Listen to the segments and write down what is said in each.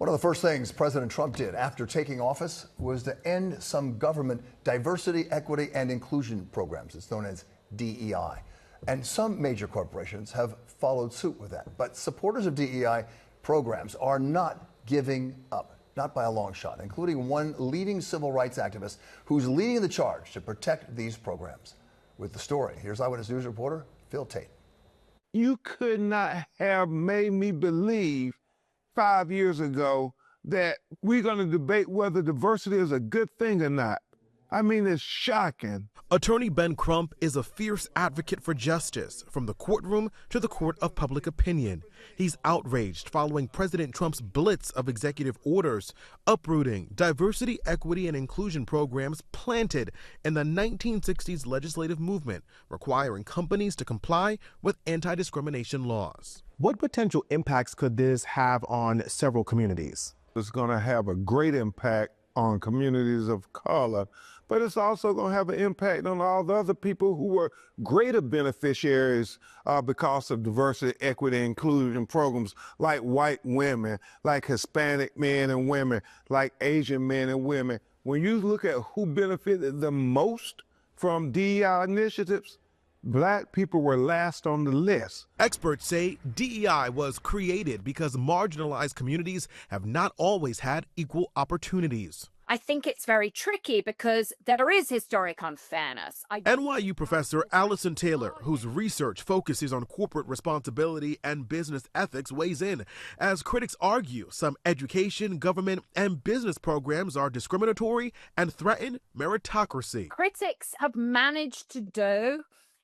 One of the first things President Trump did after taking office was to end some government diversity, equity, and inclusion programs. It's known as DEI. And some major corporations have followed suit with that. But supporters of DEI programs are not giving up, not by a long shot, including one leading civil rights activist who's leading the charge to protect these programs. With the story, here's Eyewitness News reporter Phil Taitt. You could not have made me believe 5 years ago that we're going to debate whether diversity is a good thing or not. I mean, it's shocking. Attorney Ben Crump is a fierce advocate for justice, from the courtroom to the court of public opinion. He's outraged following President Trump's blitz of executive orders, uprooting diversity, equity, and inclusion programs planted in the 1960s legislative movement, requiring companies to comply with anti-discrimination laws. What potential impacts could this have on several communities? It's going to have a great impact on communities of color, but it's also going to have an impact on all the other people who were greater beneficiaries because of diversity, equity, and inclusion programs, like white women, like Hispanic men and women, like Asian men and women. When you look at who benefited the most from DEI initiatives, Black people were last on the list. Experts say DEI was created because marginalized communities have not always had equal opportunities. I think it's very tricky because there is historic unfairness. NYU professor Allison Taylor, whose research focuses on corporate responsibility and business ethics, weighs in as critics argue some education, government, and business programs are discriminatory and threaten meritocracy. Critics have managed to do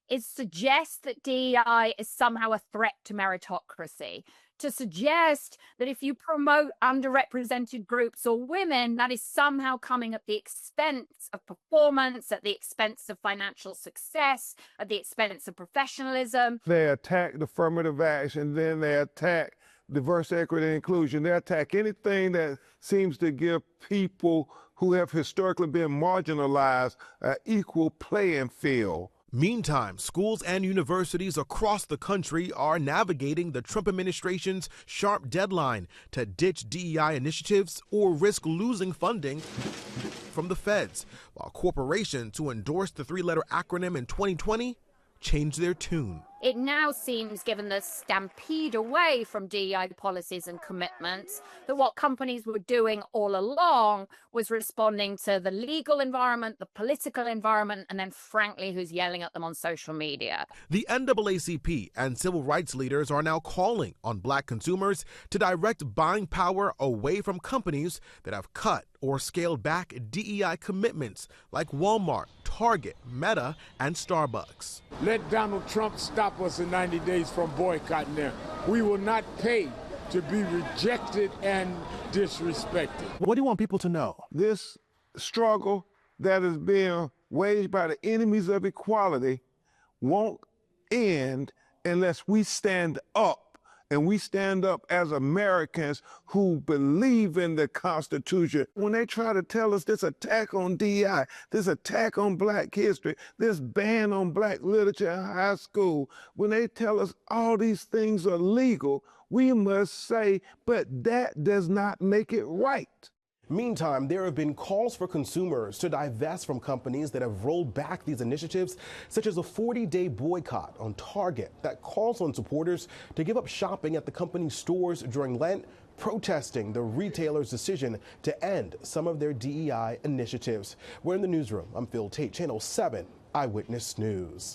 is suggest that DEI is somehow a threat to meritocracy, to suggest that if you promote underrepresented groups or women, that is somehow coming at the expense of performance, at the expense of financial success, at the expense of professionalism. They attack affirmative action, then they attack diversity, equity, and inclusion. They attack anything that seems to give people who have historically been marginalized an equal playing field. Meantime, schools and universities across the country are navigating the Trump administration's sharp deadline to ditch DEI initiatives or risk losing funding from the feds, while corporations who endorsed the three-letter acronym in 2020 changed their tune. It now seems, given the stampede away from DEI policies and commitments, that what companies were doing all along was responding to the legal environment, the political environment, and then, frankly, who's yelling at them on social media. The NAACP and civil rights leaders are now calling on Black consumers to direct buying power away from companies that have cut or scaled back DEI commitments like Walmart, Target, Meta, and Starbucks. Let Donald Trump stop us in 90 days from boycotting them. We will not pay to be rejected and disrespected. What do you want people to know? This struggle that is being waged by the enemies of equality won't end unless we stand up. And we stand up as Americans who believe in the Constitution. When they try to tell us this attack on DEI, this attack on Black history, this ban on Black literature in high school, when they tell us all these things are legal, we must say, but that does not make it right. Meantime, there have been calls for consumers to divest from companies that have rolled back these initiatives, such as a 40-day boycott on Target that calls on supporters to give up shopping at the company's stores during Lent, protesting the retailer's decision to end some of their DEI initiatives. We're in the newsroom. I'm Phil Taitt, Channel 7 Eyewitness News.